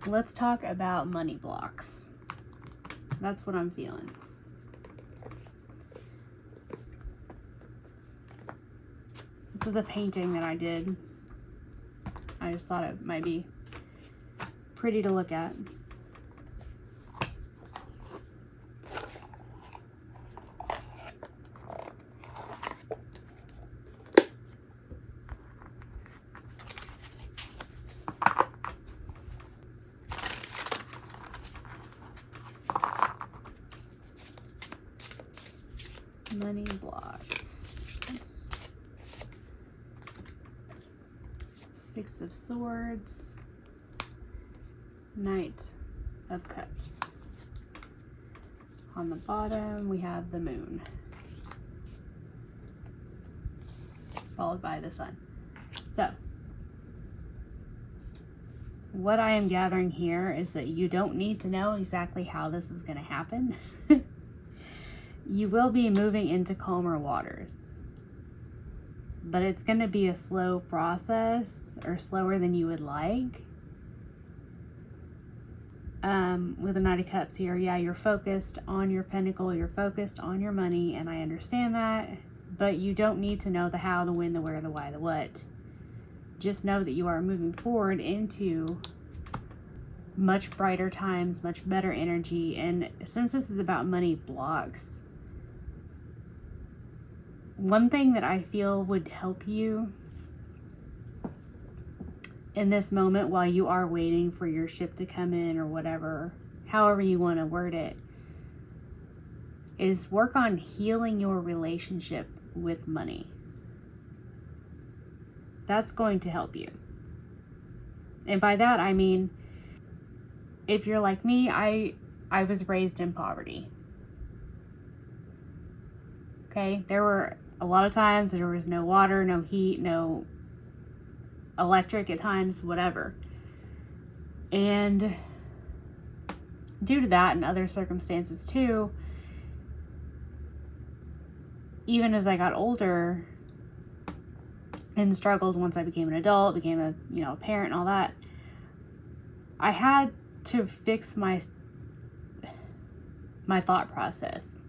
let's talk about money blocks. That's what I'm feeling. This is a painting that I did. I just thought it might be pretty to look at. Money blocks. Six of Swords, Knight of Cups. On the bottom, we have the Moon, followed by the Sun. So, what I am gathering here is that you don't need to know exactly how this is going to happen. You will be moving into calmer waters, but it's going to be a slow process, or slower than you would like. With the Knight of Cups here, yeah, you're focused on your pinnacle, you're focused on your money, and I understand that, but you don't need to know the how, the when, the where, the why, the what. Just know that you are moving forward into much brighter times, much better energy. And since this is about money blocks, one thing that I feel would help you in this moment while you are waiting for your ship to come in, or whatever, however you want to word it, is work on healing your relationship with money. That's going to help you. And by that, I mean, if you're like me, I was raised in poverty. Okay, there were a lot of times there was no water, no heat, no electric at times, whatever. And due to that and other circumstances too, even as I got older and struggled once I became an adult, became a parent and all that, I had to fix my thought process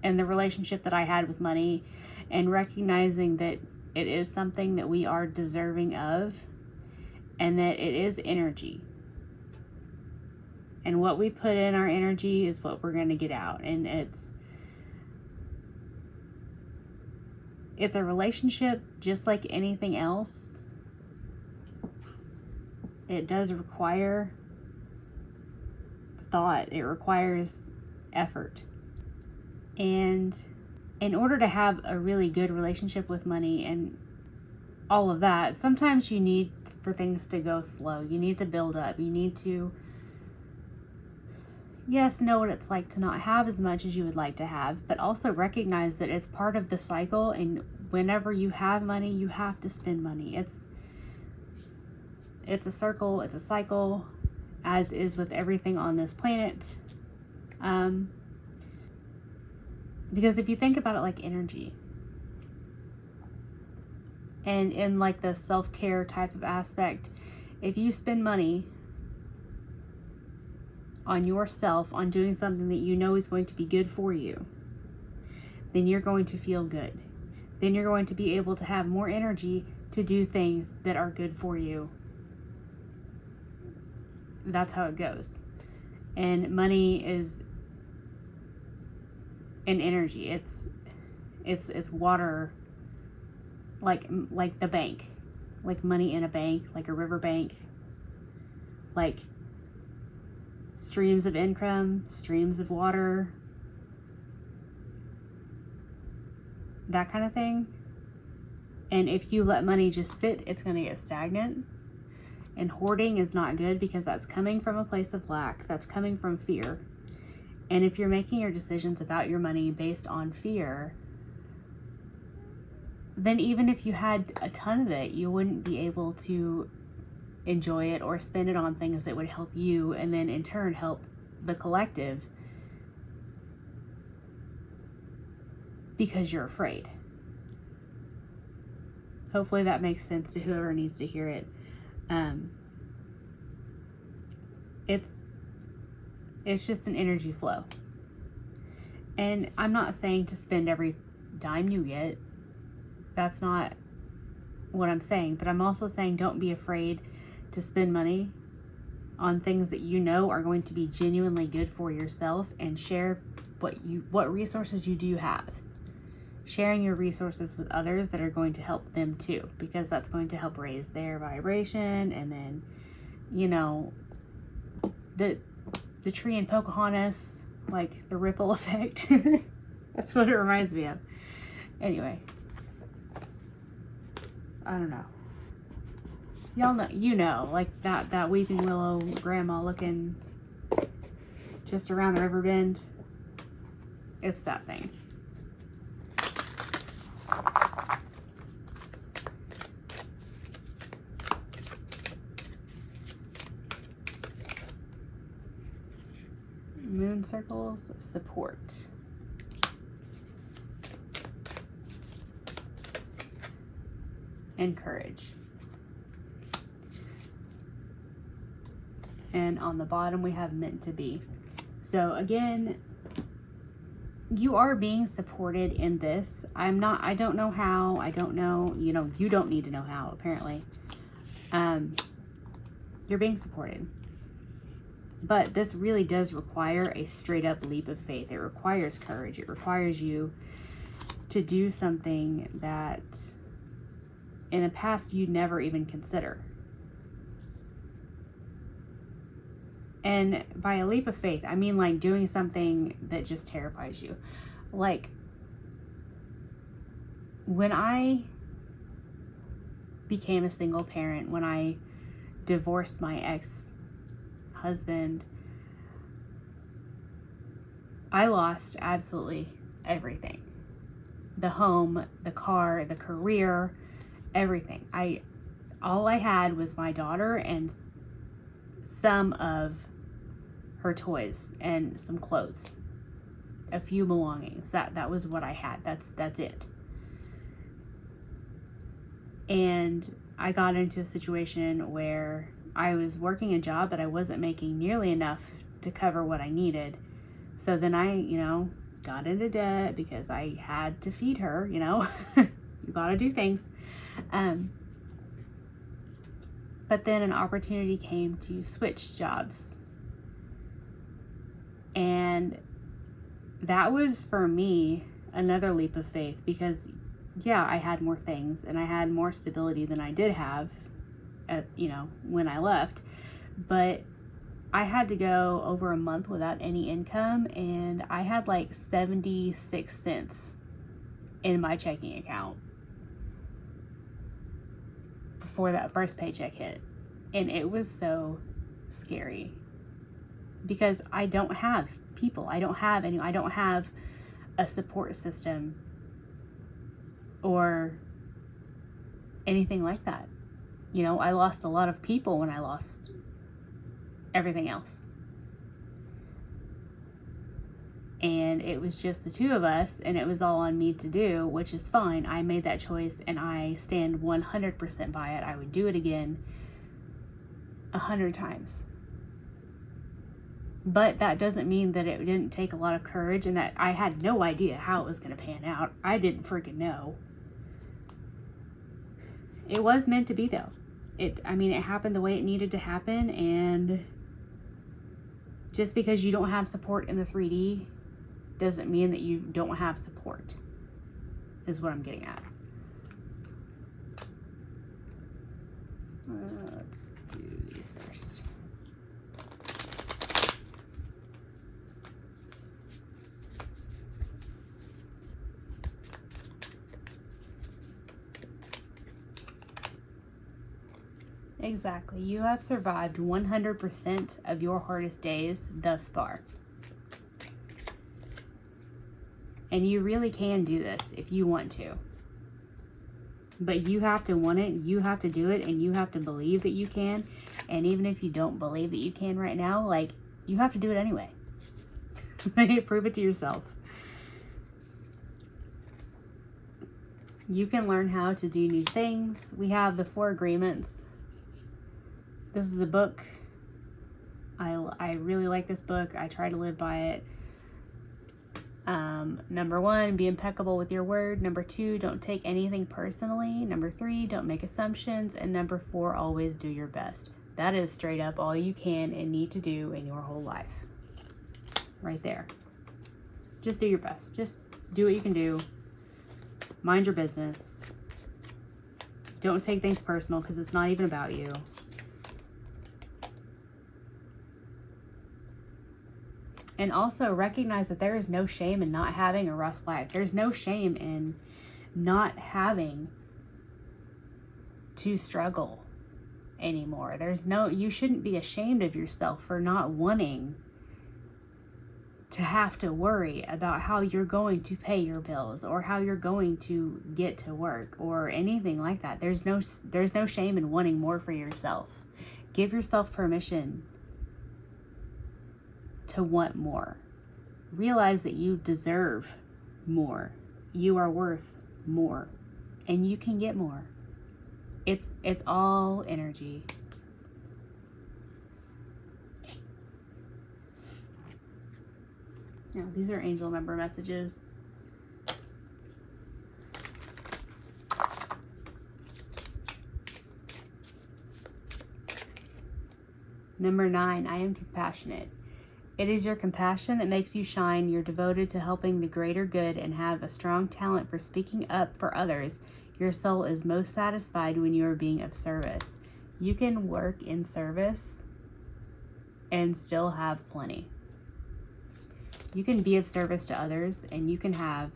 and the relationship that I had with money, and recognizing that it is something that we are deserving of, and that it is energy. And what we put in our energy is what we're going to get out. And it's a relationship just like anything else. It does require thought. It requires effort. And in order to have a really good relationship with money and all of that, sometimes you need for things to go slow. You need to build up. You need to, yes, know what it's like to not have as much as you would like to have, but also recognize that it's part of the cycle, and whenever you have money, you have to spend money. It's a circle, it's a cycle, as is with everything on this planet. Because if you think about it like energy, and in like the self-care type of aspect, if you spend money on yourself, on doing something that you know is going to be good for you, then you're going to feel good. Then you're going to be able to have more energy to do things that are good for you. That's how it goes. And money is an energy. It's water, like the bank, like money in a bank, like a river bank, like streams of income, streams of water, that kind of thing. And if you let money just sit, it's going to get stagnant. And hoarding is not good, because that's coming from a place of lack. That's coming from fear. And if you're making your decisions about your money based on fear, then even if you had a ton of it, you wouldn't be able to enjoy it or spend it on things that would help you, and then in turn help the collective, because you're afraid. Hopefully that makes sense to whoever needs to hear it. It's just an energy flow. And I'm not saying to spend every dime you get. That's not what I'm saying. But I'm also saying don't be afraid to spend money on things that you know are going to be genuinely good for yourself, and share what resources you do have. Sharing your resources with others that are going to help them too, because that's going to help raise their vibration. And then, you know, the tree in Pocahontas, like the ripple effect. That's what it reminds me of. Anyway, I don't know. Y'all know, you know, like that weeping willow grandma looking just around the river bend. It's that thing. Moon circles, support. And courage. And on the bottom we have meant to be. So again, you are being supported in this. I don't know how. I don't know, you know, you don't need to know how, apparently. You're being supported. But this really does require a straight up leap of faith. It requires courage. It requires you to do something that in the past you'd never even consider. And by a leap of faith, I mean like doing something that just terrifies you. Like when I became a single parent, when I divorced my ex-husband, I lost absolutely everything. The home, the car, the career, everything. All I had was my daughter and some of her toys and some clothes, a few belongings. That was what I had. That's it. And I got into a situation where I was working a job that I wasn't making nearly enough to cover what I needed. So then I, you know, got into debt because I had to feed her, you know. You gotta do things. But then an opportunity came to switch jobs. And that was, for me, another leap of faith, because, yeah, I had more things and I had more stability than I did have, when I left. But I had to go over a month without any income, and I had like 76 cents in my checking account before that first paycheck hit. And it was so scary because I don't have people. I don't have a support system or anything like that. You know, I lost a lot of people when I lost everything else. And it was just the two of us, and it was all on me to do, which is fine. I made that choice and I stand 100% by it. I would do it again 100 times. But that doesn't mean that it didn't take a lot of courage and that I had no idea how it was going to pan out. I didn't freaking know. It was meant to be, though. It happened the way it needed to happen, and just because you don't have support in the 3D doesn't mean that you don't have support, is what I'm getting at. Let's do these first. Exactly. You have survived 100% of your hardest days thus far. And you really can do this if you want to. But you have to want it, you have to do it, and you have to believe that you can. And even if you don't believe that you can right now, like, you have to do it anyway. Prove it to yourself. You can learn how to do new things. We have the 4 agreements. This is a book I really like this book. I try to live by it. Number 1, be impeccable with your word. Number 2, don't take anything personally. Number 3, don't make assumptions. And number 4, always do your best. That is straight up all you can and need to do in your whole life. Right there. Just do your best. Just do what you can do. Mind your business. Don't take things personal because it's not even about you. And also recognize that there is no shame in not having a rough life. There's no shame in not having to struggle anymore. You shouldn't be ashamed of yourself for not wanting to have to worry about how you're going to pay your bills or how you're going to get to work or anything like that. There's no shame in wanting more for yourself. Give yourself permission to want more. Realize that you deserve more. You are worth more, and you can get more. It's all energy. Now, these are angel number messages. Number 9, I am compassionate. It is your compassion that makes you shine. You're devoted to helping the greater good and have a strong talent for speaking up for others. Your soul is most satisfied when you are being of service. You can work in service and still have plenty. You can be of service to others and you can have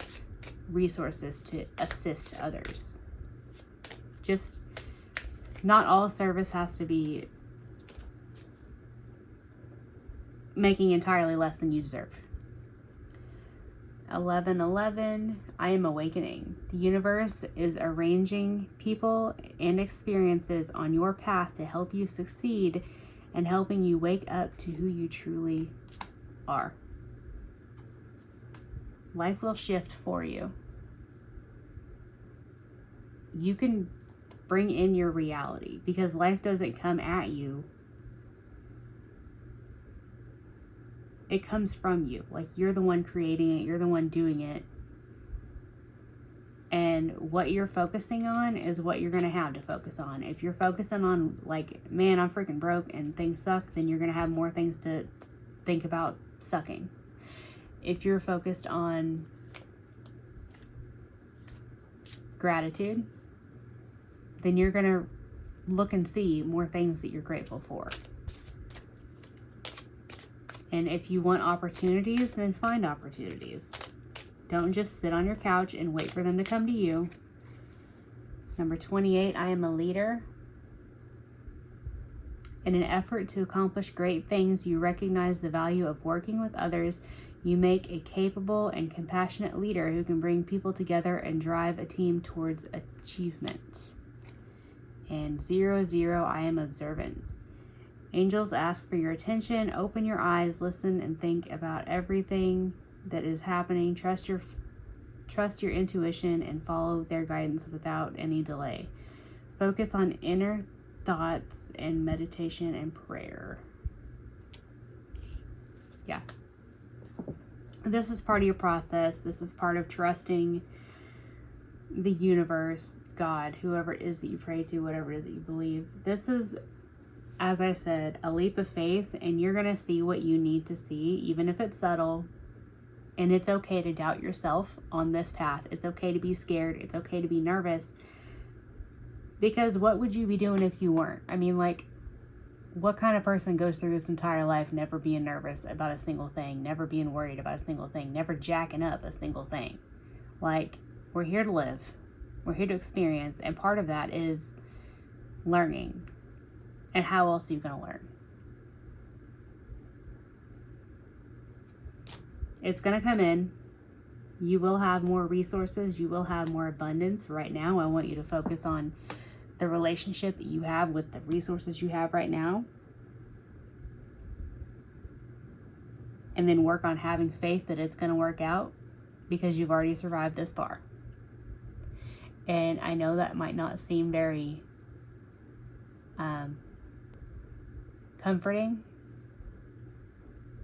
resources to assist others. Just not all service has to be making entirely less than you deserve. 11:11, I am awakening. The universe is arranging people and experiences on your path to help you succeed and helping you wake up to who you truly are. Life will shift for you. You can bring in your reality because life doesn't come at you. It comes from you. Like, you're the one creating it. You're the one doing it. And what you're focusing on is what you're going to have to focus on. If you're focusing on, like, man, I'm freaking broke and things suck, then you're going to have more things to think about sucking. If you're focused on gratitude, then you're going to look and see more things that you're grateful for. And if you want opportunities, then find opportunities. Don't just sit on your couch and wait for them to come to you. Number 28, I am a leader. In an effort to accomplish great things, you recognize the value of working with others. You make a capable and compassionate leader who can bring people together and drive a team towards achievement. And 00, I am observant. Angels ask for your attention. Open your eyes, listen, and think about everything that is happening. Trust your intuition and follow their guidance without any delay. Focus on inner thoughts and meditation and prayer. Yeah. This is part of your process. This is part of trusting the universe, God, whoever it is that you pray to, whatever it is that you believe. This is, as I said, a leap of faith, and you're going to see what you need to see, even if it's subtle. And it's okay to doubt yourself on this path. It's okay to be scared. It's okay to be nervous. Because what would you be doing if you weren't? I mean, like, what kind of person goes through this entire life never being nervous about a single thing, never being worried about a single thing, never jacking up a single thing? Like, we're here to live. We're here to experience. And part of that is learning. And how else are you going to learn? It's going to come in. You will have more resources. You will have more abundance. Right now, I want you to focus on the relationship that you have with the resources you have right now. And then work on having faith that it's going to work out because you've already survived this far. And I know that might not seem very comforting,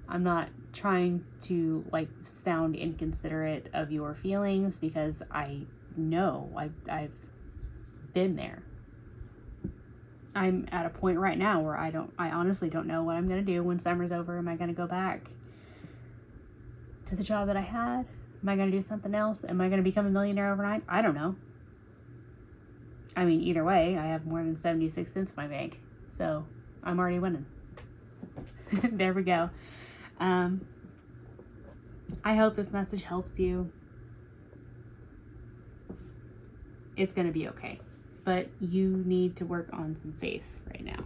I'm not trying to like sound inconsiderate of your feelings, because I know I've been there. I'm at a point right now where I honestly don't know what I'm going to do when summer's over. Am I going to go back to the job that I had? Am I going to do something else? Am I going to become a millionaire overnight? I don't know. I mean, either way, I have more than 76 cents in my bank. So I'm already winning. There we go. I hope this message helps you. It's going to be okay. But you need to work on some faith right now.